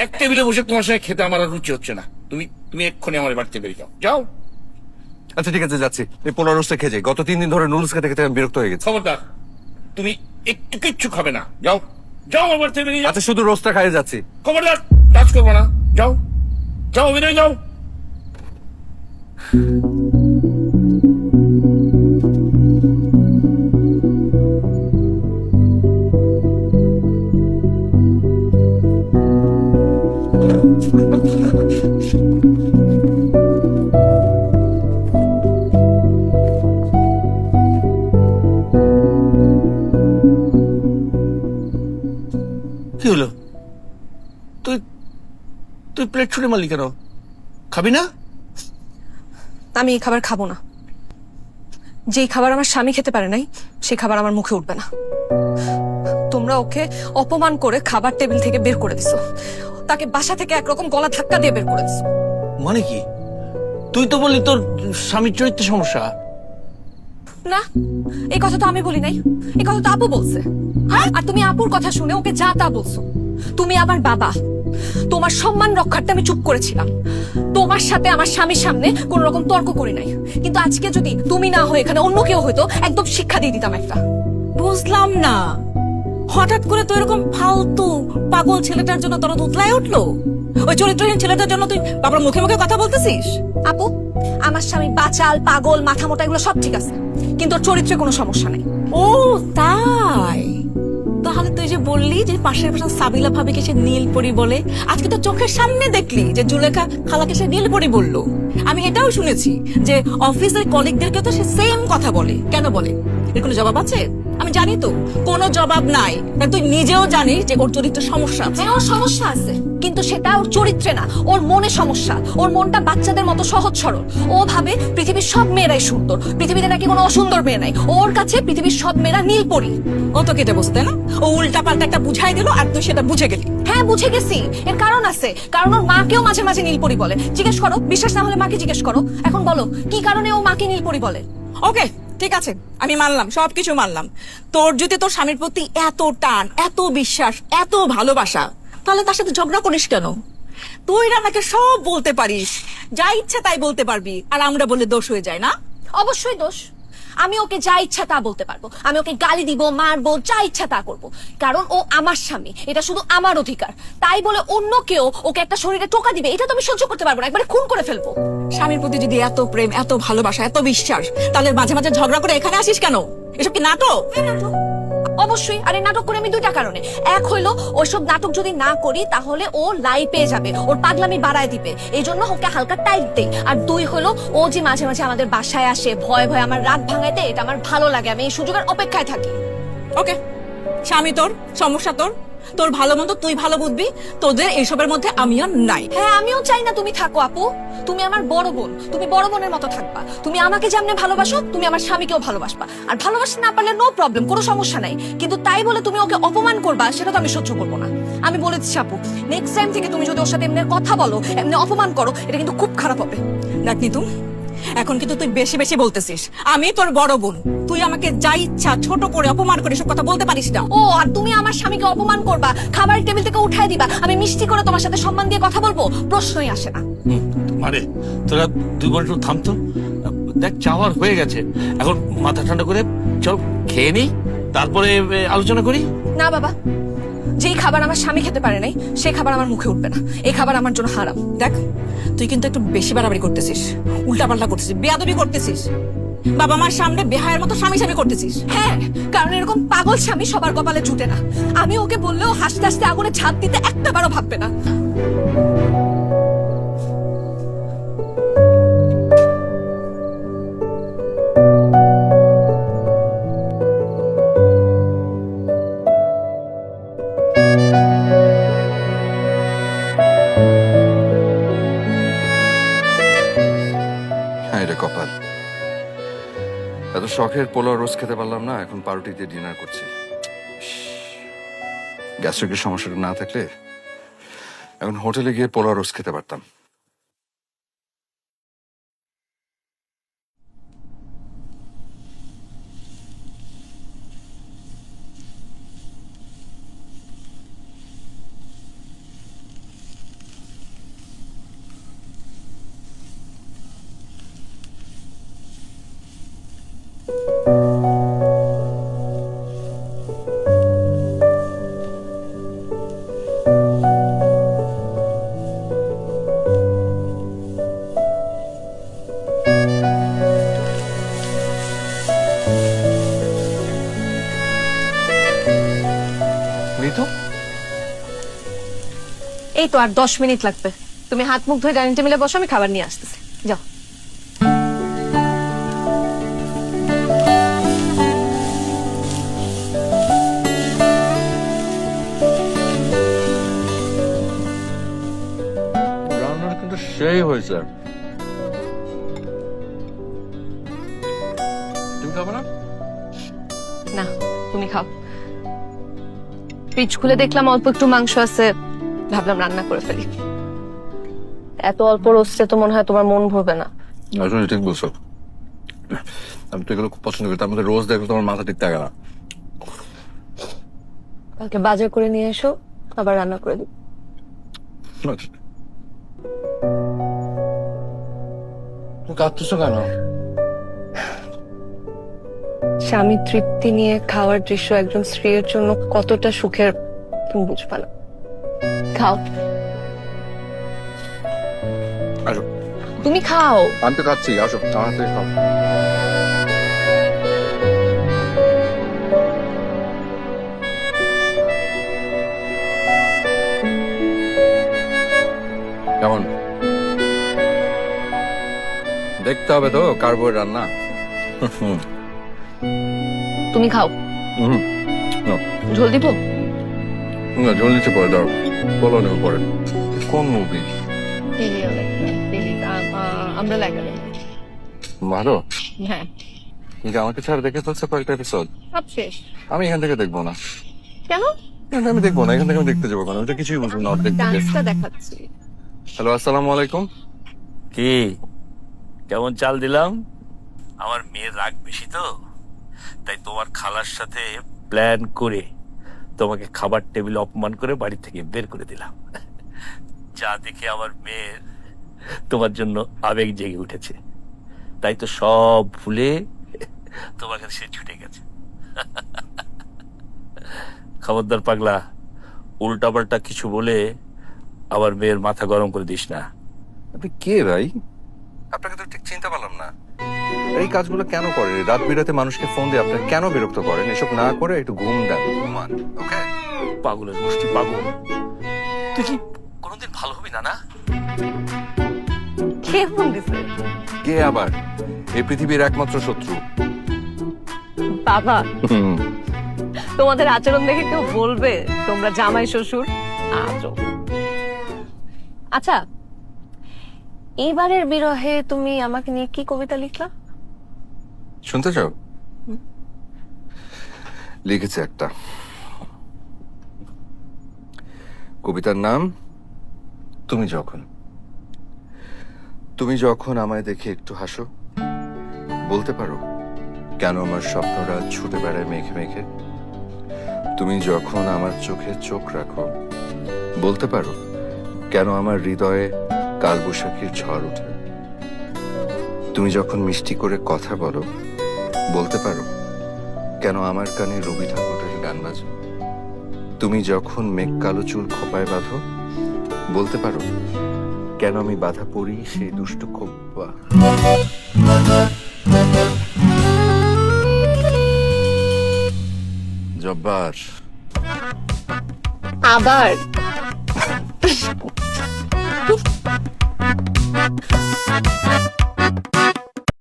এক টেবিলে বসে তোমার সঙ্গে খেতে আমার আর রুচি হচ্ছে না। তুমি তুমি এক্ষুনি আমার বাড়িতে বেরিয়ে যাও, যাও। আচ্ছা ঠিক আছে, যাচ্ছি। এই পোলাও রোস্টে খেয়ে যাই। গত 3 দিন ধরে নুডলস খেতে খেতে আমি বিরক্ত হয়ে গেছি। খবরদার, তুমি একটু কিচ্ছু খাবে না, যাও যাও আমার বাড়িতে বেরিয়ে যাও। আচ্ছা শুধু রোস্টটা খাইয়ে যাচ্ছি। খবরদার, কাজ করবো না, যাও যাও, বেরিয়ে যাও। কি হলো? তুই তুই প্লেট ছুঁড়ে মারলি কেন? খাবি না? আমি এই খাবার খাবো না। যেই খাবার আমার স্বামী খেতে পারে নাই সেই খাবার আমার মুখে উঠবে না। তোমরা ওকে অপমান করে খাবার টেবিল থেকে বের করে দিছো, তাকে বাসা থেকে একরকম গলা ধাক্কা দিয়ে বের করে দিছো। মানে কি? তুই তো বললি তোর স্বামীর চরিত্রে সমস্যা। না, এই কথা তো আমি বলি নাই, এই কথা তো আপু বলছে। আর তুমি আপুর কথা শুনে ওকে যা তা বলছো। তুমি আমার বাবা, তোমার সম্মান রক্ষার্থে আমি চুপ করেছিলাম। তোমার সাথে আমার স্বামীর সামনে কোন রকম তর্ক করি নাই, কিন্তু আজকে যদি তুমি না হয়ে এখানে অন্য কেউ হয়তো একদম শিক্ষা দিয়ে দিতাম একটা। বুঝলাম না, হঠাৎ করে তো এরকম ফালতু পাগল ছেলেটার জন্য তোর উতলায় উঠলো? ওই চরিত্রহীন ছেলেটার জন্য তুই বাবার মুখে মুখে কথা বলতেছিস? আপু, আমার স্বামী বাচাল, পাগল, মাথা মোটা, এগুলো সব ঠিক আছে, কিন্তু ওর চরিত্রে কোনো সমস্যা নেই। ও তাই? তাহলে তুই যে বললি যে পাশের পাশে সাবিলা ভাবিকে সে নীলপরি বলে, আজকে তো চোখের সামনে দেখলি যে জুলেখা খালাকে সে নীলপরি বললো। আমি এটাও শুনেছি যে অফিসের কলিগদেরকে তো সে সেম কথা বলে। কেন বলে? এর কোনো জবাব আছে? আমি জানি তো কোনো জবাব নাই, কারণ তুই নিজেও জানিস যে ওর চরিত্রের সমস্যা আছে। হ্যাঁ, ওর সমস্যা আছে, কিন্তু সেটা ওর চরিত্রে না, ওর মনে সমস্যা। ওর মনটা বাচ্চাদের মতো সহজ সরল। ও ভাবে পৃথিবীর সব মেয়েরাই সুন্দর, পৃথিবীতে নাকি কোনো অসুন্দর মেয়ে নাই। ওর কাছে পৃথিবীর সব মেয়েরা নীলপরি। ও তো কেটে বসতে না, ও উল্টা পাল্টা একটা বুঝাই দিল আর তুই সেটা বুঝে গেলি। হ্যাঁ, বুঝে গেছি। এর কারণ আছে, কারণ ওর মাকেও মাঝে মাঝে নীলপরি বলে। জিজ্ঞেস করো, বিশ্বাস না হলে মাকে জিজ্ঞেস করো। এখন বলো, কি কারণে ও মাকে নীলপরি বলে? ওকে ঠিক আছে, আমি মানলাম, সবকিছু মানলাম। তোর যদি তোর স্বামীর প্রতি এত টান, এত বিশ্বাস, এত ভালোবাসা, তাহলে তার সাথে ঝগড়া করিস কেন? তুই রানাকে সব বলতে পারিস, যা ইচ্ছা তাই বলতে পারবি, আর আমরা বলে দোষ হয়ে যায় না? অবশ্যই দোষ। আমি ওকে যা ইচ্ছা তা বলতে পারবো, আমি ওকে গালি দিব, মারবো, যা ইচ্ছা তা করবো, কারণ ও আমার স্বামী, এটা শুধু আমার অধিকার। তাই বলে অন্য কেউ ওকে একটা শরীরে টোকা দিবে, এটা তো আমি সহ্য করতে পারবো না, একবারে খুন করে ফেলবো। স্বামীর প্রতি যদি এত প্রেম, এত ভালোবাসা, এত বিশ্বাস, তাহলে মাঝে মাঝে ঝগড়া করে এখানে আসিস কেন? এসব কি নাটক? অবশ্যই। আরে নাটক করে আমি দুইটা কারণে। এক হইলো, ওইসব নাটক যদি না করি তাহলে ও লাই পেয়ে যাবে, ওর পাগলামি বাড়ায় দিবে, এই জন্য ওকে হালকা টাইট দেই। আর দুই হলো, ও যে মাঝে মাঝে আমাদের বাসায় আসে ভয়ে ভয়ে আমার রাত ভাঙাইতে, এটা আমার ভালো লাগে, আমি এই সুযোগের অপেক্ষায় থাকি। ওকে, স্বামী তোর, সমস্যা তোর, তোর ভালো মন্দ তুই ভালো বুঝবি, তোদের এইসবের মধ্যে আমি আর নাই। হ্যাঁ, আমিও চাই না তুমি থাকো আপু। তুমি আমার বড় বোন, তুমি বড় বোনের মতো থাকবা। তুমি আমাকে যেমনে ভালোবাসো, তুমি আমার স্বামীকেও ভালোবাসবা। আর ভালোবাসতে না পারলে নো প্রবলেম, কোনো সমস্যা নাই, কিন্তু তাই বলে তুমি ওকে অপমান করবা, সেটা তো আমি সহ্য করবো না। আমি বলে দিচ্ছি আপু, নেক্সট টাইম থেকে তুমি যদি ওর সাথে এমনি কথা বলো, এমনি অপমান করো, এটা কিন্তু খুব খারাপ হবে। দেখ নিতু, এখন কিন্তু তুই বেশি বেশি বলতেছিস। আমি তোর বড় বোন, তুই আমাকে যা ইচ্ছা ছোট করে অপমান করে সব কথা বলতে পারিস না। ও, আর তুমি আমার স্বামীকে অপমান করবা, খাবার টেবিল থেকে উঠাই দিবা, আমি মিষ্টি করে তোমার সাথে সম্মান দিয়ে কথা বলবো, প্রশ্নই আসে না। মানে তোরা দুই বোন একটু থামতো। দেখ, চাওয়ার হয়ে গেছে, এখন মাথা ঠান্ডা করে চল খেয়ে নি, তারপরে আলোচনা করি। না বাবা, যেই খাবার আমার স্বামী খেতে পারে নাই সেই খাবার আমার মুখে উঠবে না। এই খাবার আমার জন্য হারাম। দেখ, তুই কিন্তু একটু বেশি বাড়াবাড়ি করতেছিস, উল্টাপাল্টা করতেছিস, বেয়াদবি করতেছিস, বাবা মার সামনে বেহায়ের মতো স্বামী স্বামী করতেছিস। হ্যাঁ, কারণ এরকম পাগল স্বামী সবার কপালে জুটে না। আমি ওকে বললেও হাসতে হাসতে আগুনে ঝাঁপ দিতে একটা বারও ভাববে না। হ্যাঁ রে কপাল, এত শখের পোলাও রোস্ট খেতে পারলাম না, এখন পাউরুটি দিয়ে ডিনার করছি। গ্যাস্ট্রিকের সমস্যাটা না থাকলে এখন হোটেলে গিয়ে পোলাও রোস্ট খেতে পারতাম। এই তো আর 10 মিনিট লাগবে। তুমি হাত মুখ ধুয়ে ডাইনিং টেবিলে বসো, আমি খাবার নিয়ে আসতেছি। যাও। রান্নাটা কিন্তু সেই হয়েছে। তুমি খাবে না? না, তুমি খাও। ফ্রিজ খুলে দেখলাম অল্প একটু মাংস আছে, ভাবলাম রান্না করে ফেলি। এত অল্প রোস্টে তো মনে হয় তোমার মন ভরবে না। আসলে ঠিক বলছো, আমি তো এগুলো খুব পছন্দ করি। তার মধ্যে রোজ দেখলে তোমার মাথা ঠিক থাকে না। কালকে বাজার করে নিয়ে এসো, আবার রান্না করে দিই। তুমি কাঁদতেছো কেন? স্বামী তৃপ্তি নিয়ে খাওয়ার দৃশ্য একজন স্ত্রীর জন্য কতটা সুখের তুমি বুঝবা না। খাও, আসো, তুমি খাও। আমি তো খাচ্ছি। আসো, আমার হাতে খাও। কেমন? দেখতে হবে তো কার বউয়ের রান্না। তুমি খাও। হুম, ঝোল দিব? না, ঝোল নিচে পরে দাও, বলো নেব পরে। কোন মুভি? আমরা লাগালে। ভালো। হ্যাঁ, কিন্তু আমাকে ছাড়া দেখে ফেলছে কয়েকটা এপিসোড। সব শেষ। আমি এখান থেকে দেখবো না। কেন? আমি দেখবো না, এখান থেকে আমি দেখতে যাবো কেন? আমি তো কিছুই বুঝবো না অর্ধেক থেকে। ডান্সটা দেখাচ্ছি। হ্যালো, আসসালামু আলাইকুম। কি কেমন চাল দিলাম? আমার মেয়ের রাগ বেশি তো, তাই তোমার খালার সাথে প্ল্যান করে তোমাকে খাবার টেবিলে অপমান করে বাড়ি থেকে বের করে দিলাম। যা দেখে আমার মেয়ের তোমার জন্য আবেগ জেগে উঠেছে, তাই তো সব ভুলে তোমার কাছে সে ছুটে গেছে। খবরদার পাগলা, উল্টাপাল্টা কিছু বলে আবার মেয়ের মাথা গরম করে দিস না। আপনি কে ভাই? আপনাকে তো ঠিক চিনতে পারলাম না। এই কাজগুলো কেন করেন? রাত বিরাতে মানুষকে ফোন দিয়ে আপনার কেন বিরক্ত করেন? এসব না করে একটু ঘুম দেন, ঘুমান। ওকে? পাগলের গোষ্ঠী পাগল। তুই কি কোনোদিন ভালো হবি না? না কে ফোন দিছে? কে আবার? এই পৃথিবীর একমাত্র শত্রু। বাবা, তোমাদের আচরণ দেখে কেউ বলবে তোমরা জামাই শ্বশুর? আজব। আচ্ছা, এইবারের বিরহে তুমি আমাকে নিয়ে কি কবিতা লিখলা? শুনতে চাও? লিখেছে একটা। কবিতার নাম তুমি যখন। তুমি যখন আমায় দেখে একটু হাসো, বলতে পারো কেন আমার স্বপ্নরা ছুটে বেড়ায় মেঘে মেঘে। তুমি যখন আমার চোখে চোখ রাখো, বলতে পারো কেন আমার হৃদয়ে কালবৈশাখীর ঝড় ওঠে। তুমি যখন মিষ্টি করে কথা বলো, বলতে পারো কেন আমার কানে রবি ঠাকুরের গান বাজে। তুমি যখন মেঘ কালো চুল খোপায় বাঁধো, বলতে পারো কেন আমি বাধা পড়ি সেই দুষ্টু খোপা। জব্বার আবার